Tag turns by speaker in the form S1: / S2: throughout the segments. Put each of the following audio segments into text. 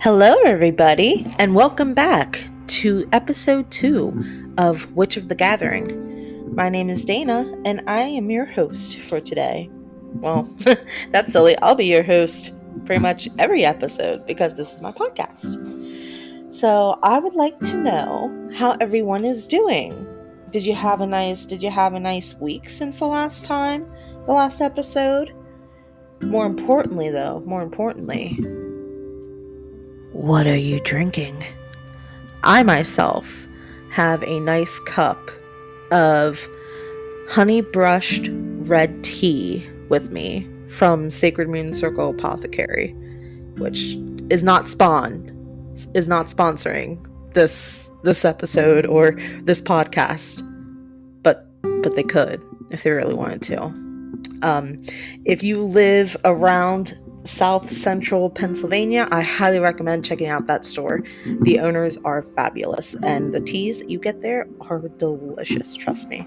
S1: Hello, everybody, and welcome back to episode 2 of Witch of the Gathering. My name is Dana, and I am your host for today. Well, that's silly. I'll be your host pretty much every episode because this is my podcast. So I would like to know how everyone is doing. Did you have a nice week since the last episode? More importantly, what are you drinking? I myself have a nice cup of honey-brushed red tea with me from Sacred Moon Circle Apothecary, which is not sponsoring this episode or this podcast, but they could if they really wanted to. If you live around South Central Pennsylvania, I highly recommend checking out that store. The owners are fabulous, and the teas that you get there are delicious, trust me.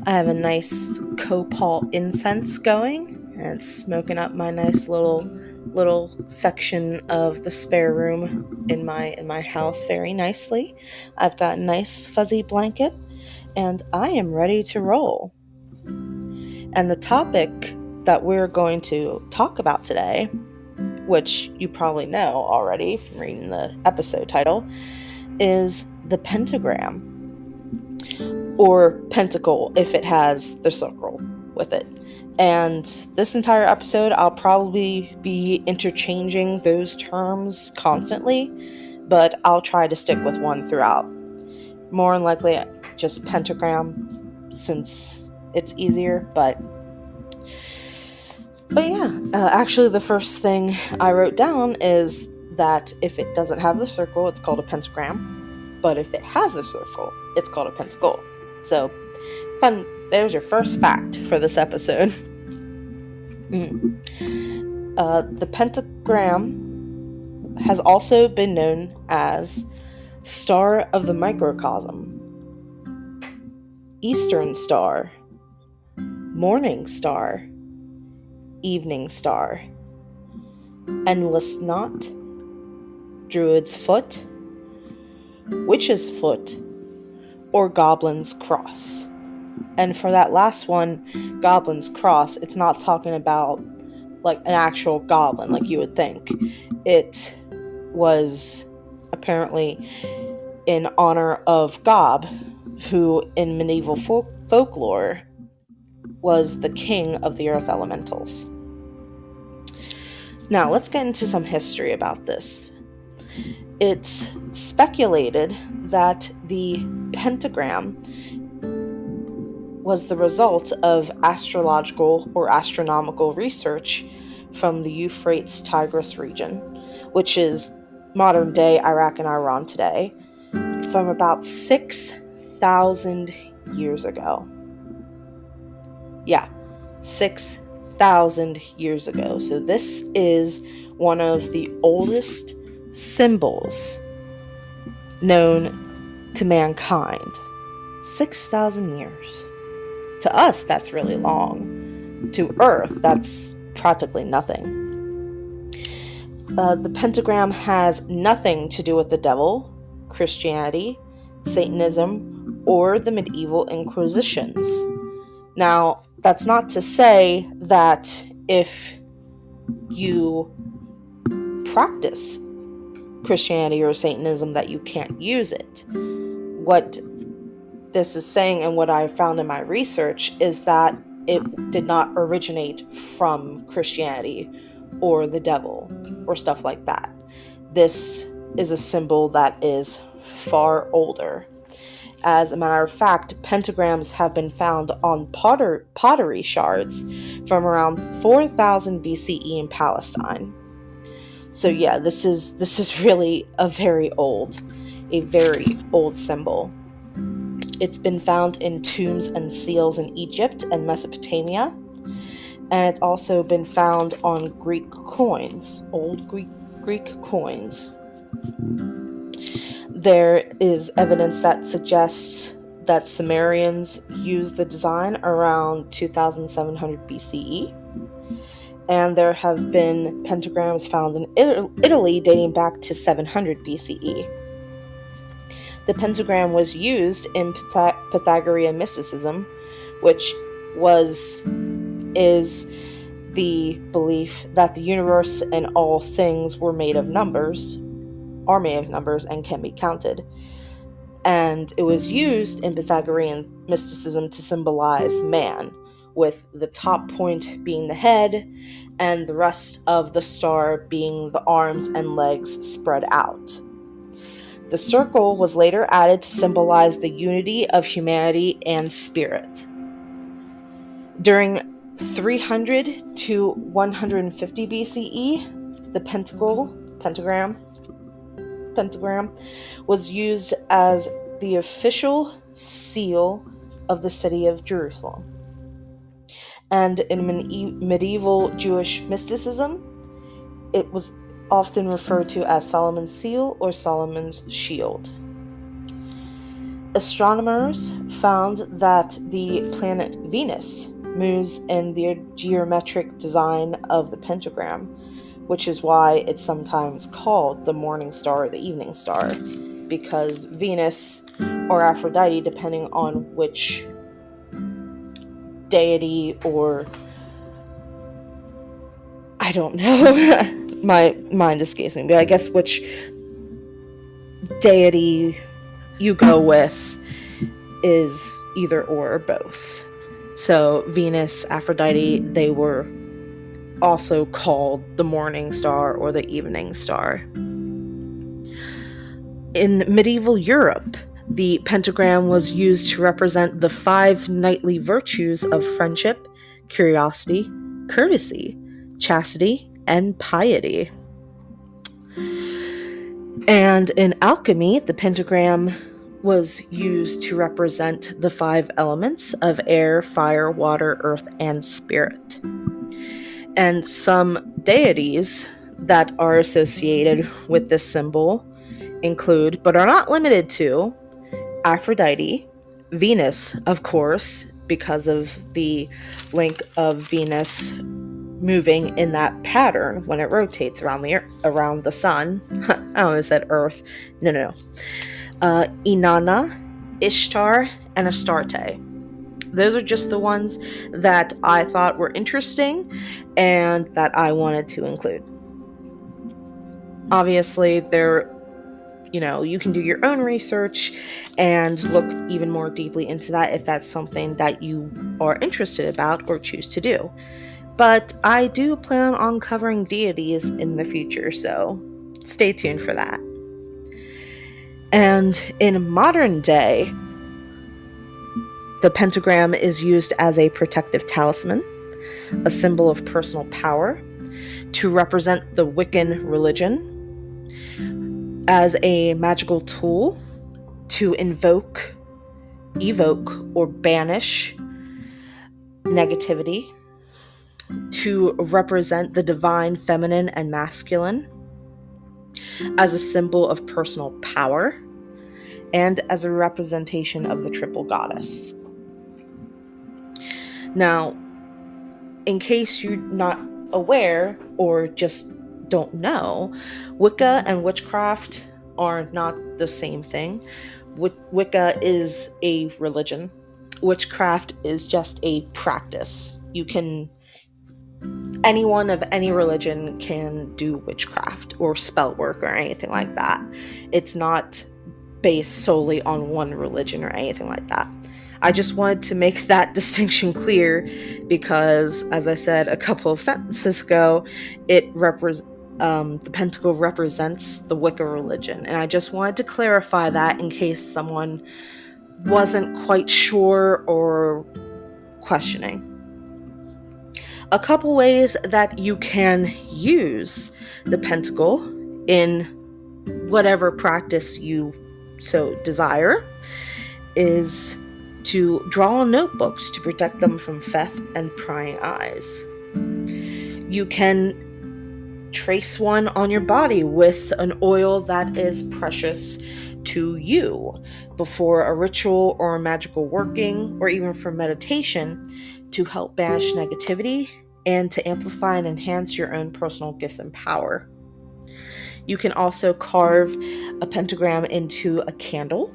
S1: I have a nice copal incense going, and it's smoking up my nice little section of the spare room in my house very nicely. I've got a nice fuzzy blanket, and I am ready to roll. And the topic that we're going to talk about today, which you probably know already from reading the episode title, is the pentagram, or pentacle if it has the circle with it. And this entire episode, I'll probably be interchanging those terms constantly, but I'll try to stick with one throughout. More than likely, just pentagram, since it's easier, but yeah, actually the first thing I wrote down is that if it doesn't have the circle, it's called a pentagram, but if it has the circle, it's called a pentacle. So, fun, there's your first fact for this episode. The pentagram has also been known as Star of the Microcosm, Eastern Star, Morning Star, Evening Star, Endless Knot, Druid's Foot, Witch's Foot, or Goblin's Cross. And for that last one, Goblin's Cross, it's not talking about like an actual goblin like you would think. It was apparently in honor of Gob, who in medieval folklore was the king of the earth elementals. Now, let's get into some history about this. It's speculated that the pentagram was the result of astrological or astronomical research from the Euphrates-Tigris region, which is modern-day Iraq and Iran today, from about 6,000 years ago. Yeah, 6,000 years ago. So this is one of the oldest symbols known to mankind. 6,000 years. To us, that's really long. To Earth, that's practically nothing. The pentagram has nothing to do with the devil, Christianity, Satanism, or the medieval Inquisitions. Now, that's not to say that if you practice Christianity or Satanism that you can't use it. What this is saying, and what I found in my research, is that it did not originate from Christianity or the devil or stuff like that. This is a symbol that is far older. As a matter of fact, pentagrams have been found on pottery shards from around 4000 BCE in Palestine. So yeah, this is really a very old symbol. It's been found in tombs and seals in Egypt and Mesopotamia, and it's also been found on Greek coins, old Greek coins. There is evidence that suggests that Sumerians used the design around 2700 BCE, and there have been pentagrams found in Italy dating back to 700 BCE. The pentagram was used in Pythagorean mysticism, which is the belief that the universe and all things are made of numbers and can be counted. And it was used in Pythagorean mysticism to symbolize man, with the top point being the head and the rest of the star being the arms and legs spread out. The circle was later added to symbolize the unity of humanity and spirit. During 300 to 150 BCE, the pentagram was used as the official seal of the city of Jerusalem. And in medieval Jewish mysticism, it was often referred to as Solomon's seal or Solomon's shield. Astronomers found that the planet Venus moves in the geometric design of the pentagram, which is why it's sometimes called the morning star or the evening star, because Venus or Aphrodite, depending on which deity or I don't know, my mind escapes me, but I guess which deity you go with is either or both. So Venus, Aphrodite, they were also called the morning star or the evening star. In medieval Europe, the pentagram was used to represent the 5 knightly virtues of friendship, curiosity, courtesy, chastity, and piety. And in alchemy, the pentagram was used to represent the 5 elements of air, fire, water, earth, and spirit. And some deities that are associated with this symbol include, but are not limited to, Aphrodite, Venus, of course, because of the link of Venus moving in that pattern when it rotates around the sun. I almost said Earth. No. Inanna, Ishtar, and Astarte. Those are just the ones that I thought were interesting and that I wanted to include. Obviously, you can do your own research and look even more deeply into that if that's something that you are interested about or choose to do. But I do plan on covering deities in the future, so stay tuned for that. And in modern day, the pentagram is used as a protective talisman, a symbol of personal power, to represent the Wiccan religion, as a magical tool to evoke, or banish negativity, to represent the divine feminine and masculine, as a symbol of personal power, and as a representation of the triple goddess. Now, in case you're not aware or just don't know, Wicca and witchcraft are not the same thing. Wicca is a religion. Witchcraft is just a practice. Anyone of any religion can do witchcraft or spell work or anything like that. It's not based solely on one religion or anything like that. I just wanted to make that distinction clear because, as I said a couple of sentences ago, the pentacle represents the Wicca religion, and I just wanted to clarify that in case someone wasn't quite sure or questioning. A couple ways that you can use the pentacle in whatever practice you so desire is to draw on notebooks to protect them from theft and prying eyes. You can trace one on your body with an oil that is precious to you before a ritual or a magical working, or even for meditation to help banish negativity and to amplify and enhance your own personal gifts and power. You can also carve a pentagram into a candle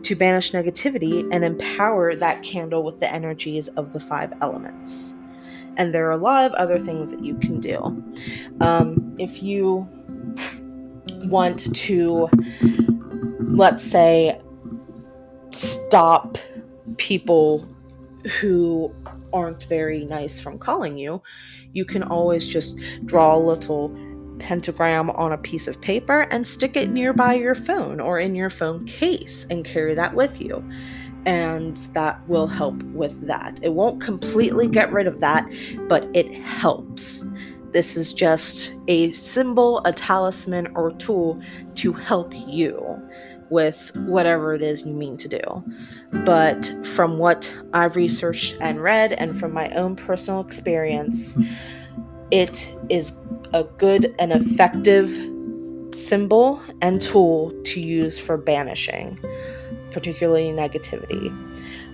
S1: to banish negativity and empower that candle with the energies of the 5 elements. And there are a lot of other things that you can do. If you want to, let's say, stop people who aren't very nice from calling you, you can always just draw a little pentagram on a piece of paper and stick it nearby your phone or in your phone case and carry that with you. And that will help with that. It won't completely get rid of that, but it helps. This is just a symbol, a talisman, or tool to help you with whatever it is you mean to do. But from what I've researched and read, and from my own personal experience, it is a good and effective symbol and tool to use for banishing, particularly negativity.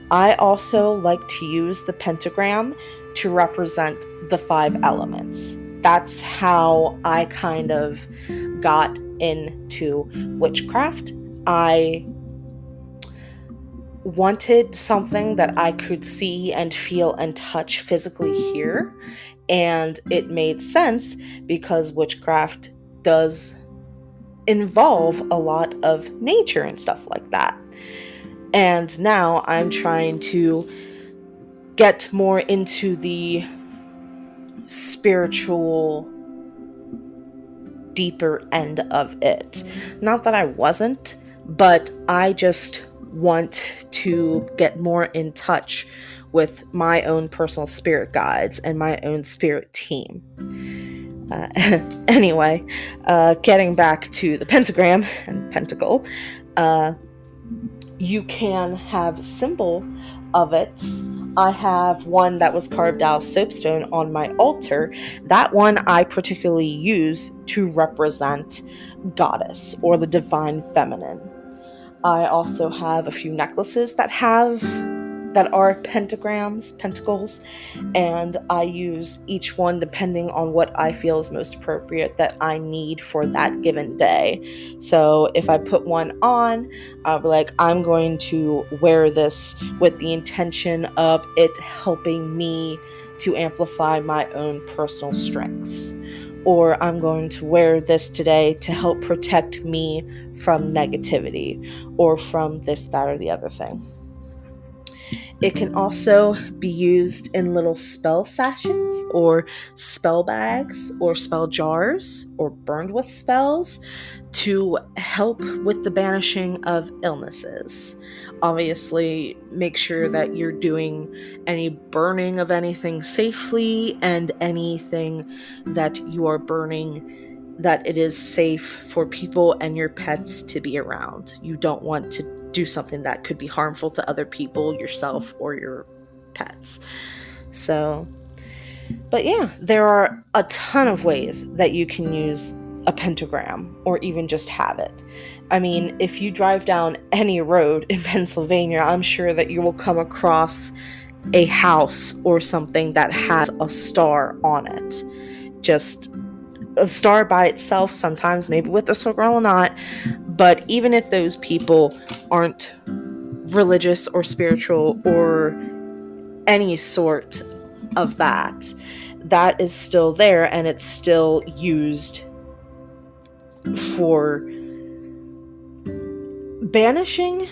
S1: I also like to use the pentagram to represent the 5 elements. That's how I kind of got into witchcraft. I wanted something that I could see and feel and touch physically here, and it made sense because witchcraft does involve a lot of nature and stuff like that. And now I'm trying to get more into the spiritual, deeper end of it. Not that I wasn't, but I just want to get more in touch with my own personal spirit guides and my own spirit team. Anyway, getting back to the pentagram and pentacle, you can have a symbol of it. I have one that was carved out of soapstone on my altar. That one I particularly use to represent goddess or the divine feminine. I also have a few necklaces that are pentagrams, pentacles, and I use each one depending on what I feel is most appropriate that I need for that given day. So if I put one on, I'll be like, I'm going to wear this with the intention of it helping me to amplify my own personal strengths. Or I'm going to wear this today to help protect me from negativity or from this, that, or the other thing. It can also be used in little spell sachets or spell bags or spell jars or burned with spells to help with the banishing of illnesses. Obviously, make sure that you're doing any burning of anything safely, and anything that you are burning, that it is safe for people and your pets to be around. You don't want to do something that could be harmful to other people, yourself, or your pets. So, but yeah, there are a ton of ways that you can use a pentagram or even just have it. I mean, if you drive down any road in Pennsylvania, I'm sure that you will come across a house or something that has a star on it. Just a star by itself, sometimes maybe with a circle or not. But even if those people aren't religious or spiritual or any sort of that, that is still there, and it's still used for banishing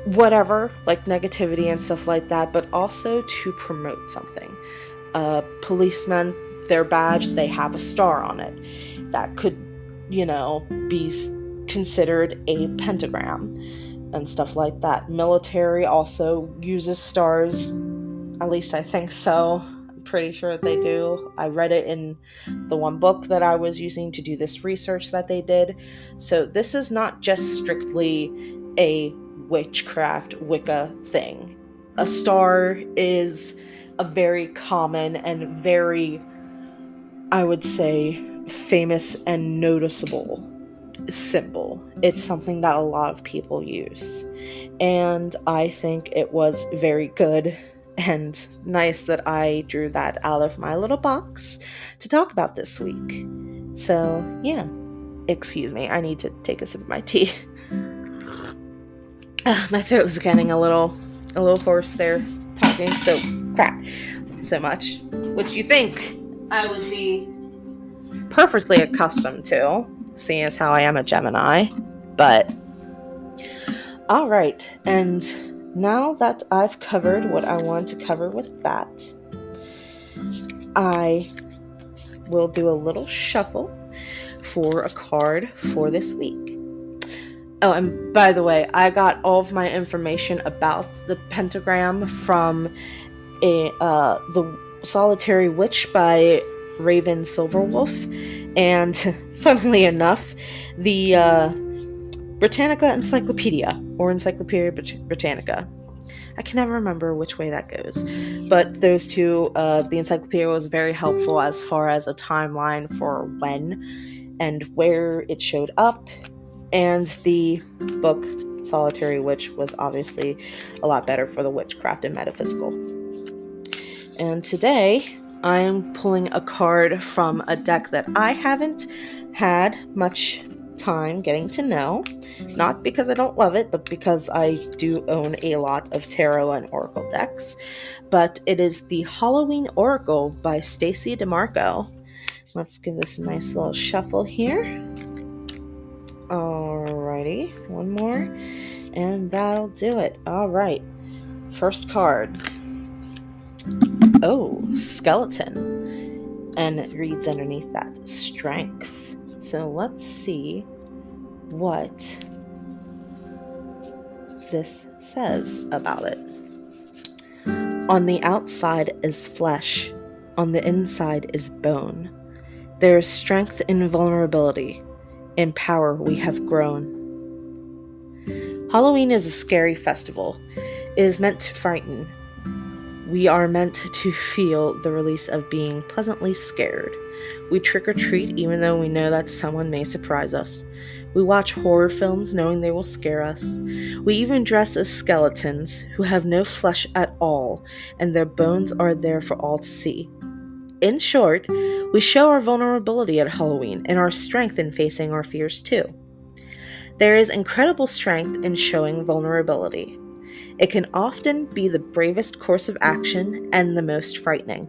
S1: whatever, like negativity and stuff like that, but also to promote something. Policemen, their badge, they have a star on it. That could, be considered a pentagram and stuff like that. Military also uses stars. At least I think so. I'm pretty sure they do. I read it in the one book that I was using to do this research that they did. So this is not just strictly a witchcraft Wicca thing. A star is a very common and very, I would say, famous and noticeable symbol. It's something that a lot of people use, and I think it was very good And nice that I drew that out of my little box to talk about this week. So, yeah. Excuse me, I need to take a sip of my tea. My throat was getting a little hoarse there talking so much, which you think I would be perfectly accustomed to, seeing as how I am a Gemini. But all right, and now that I've covered what I want to cover with that, I will do a little shuffle for a card for this week. Oh, and by the way, I got all of my information about the Pentagram from the Solitary Witch by Raven Silverwolf, and funnily enough, the Britannica Encyclopedia, or Encyclopedia Britannica. I can never remember which way that goes, but those two, the encyclopedia was very helpful as far as a timeline for when and where it showed up, and the book Solitary Witch was obviously a lot better for the witchcraft and metaphysical. And today, I'm pulling a card from a deck that I haven't had much time getting to know. Not because I don't love it, but because I do own a lot of tarot and oracle decks. But it is the Halloween Oracle by Stacey DeMarco. Let's give this a nice little shuffle here. Alrighty, one more, and that'll do it. Alright, first card. Oh, skeleton. And it reads underneath that, strength. So let's see what this says about it. On the outside is flesh, on the inside is bone. There is strength in vulnerability. In power we have grown. Halloween is a scary festival. It is meant to frighten. We are meant to feel the release of being pleasantly scared. We trick or treat even though we know that someone may surprise us. We watch horror films knowing they will scare us. We even dress as skeletons who have no flesh at all, and their bones are there for all to see. In short, we show our vulnerability at Halloween and our strength in facing our fears too. There is incredible strength in showing vulnerability. It can often be the bravest course of action and the most frightening.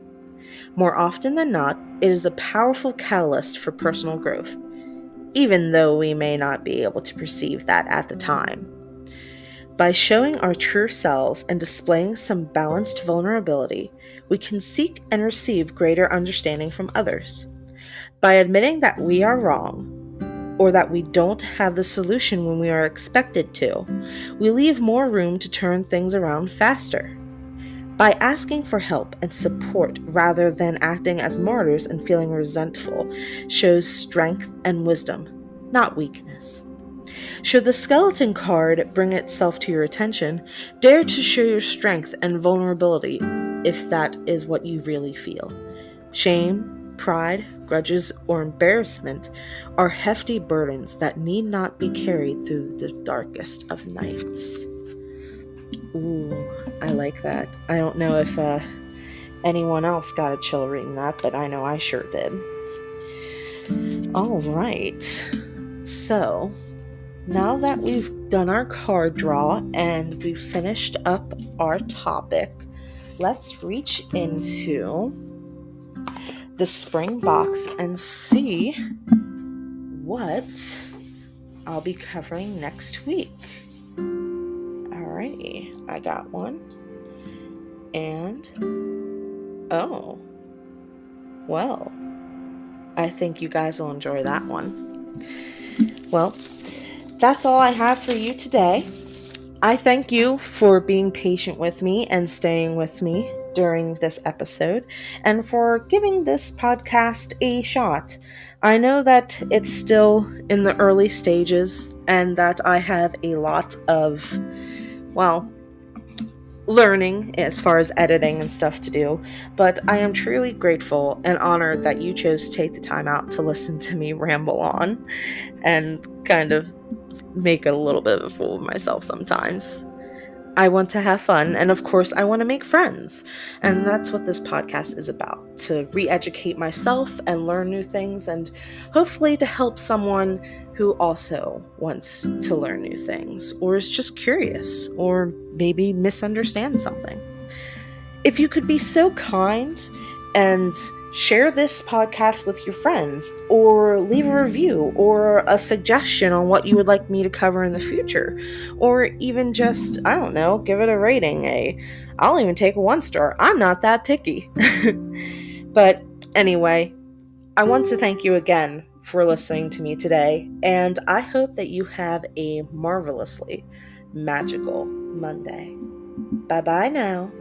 S1: More often than not, it is a powerful catalyst for personal growth, even though we may not be able to perceive that at the time. By showing our true selves and displaying some balanced vulnerability, we can seek and receive greater understanding from others. By admitting that we are wrong, or that we don't have the solution when we are expected to, we leave more room to turn things around faster. By asking for help and support rather than acting as martyrs and feeling resentful shows strength and wisdom, not weakness. Should the skeleton card bring itself to your attention, dare to show your strength and vulnerability if that is what you really feel. Shame, pride, grudges, or embarrassment are hefty burdens that need not be carried through the darkest of nights. Ooh, I like that. I don't know if anyone else got a chill reading that, but I know I sure did. All right. So, now that we've done our card draw and we've finished up our topic, let's reach into the spring box and see what I'll be covering next week. Alrighty, I got one. And, oh, well, I think you guys will enjoy that one. Well, that's all I have for you today. I thank you for being patient with me and staying with me during this episode, and for giving this podcast a shot. I know that it's still in the early stages, and that I have a lot of, learning as far as editing and stuff to do, but I am truly grateful and honored that you chose to take the time out to listen to me ramble on and kind of make a little bit of a fool of myself sometimes. I want to have fun, and of course, I want to make friends. And that's what this podcast is about, to re-educate myself and learn new things, and hopefully to help someone who also wants to learn new things, or is just curious, or maybe misunderstands something. If you could be so kind and share this podcast with your friends, or leave a review or a suggestion on what you would like me to cover in the future, or even just, I don't know, give it a rating. I'll even take a 1-star. I'm not that picky. But anyway, I want to thank you again for listening to me today, and I hope that you have a marvelously magical Monday. Bye-bye now.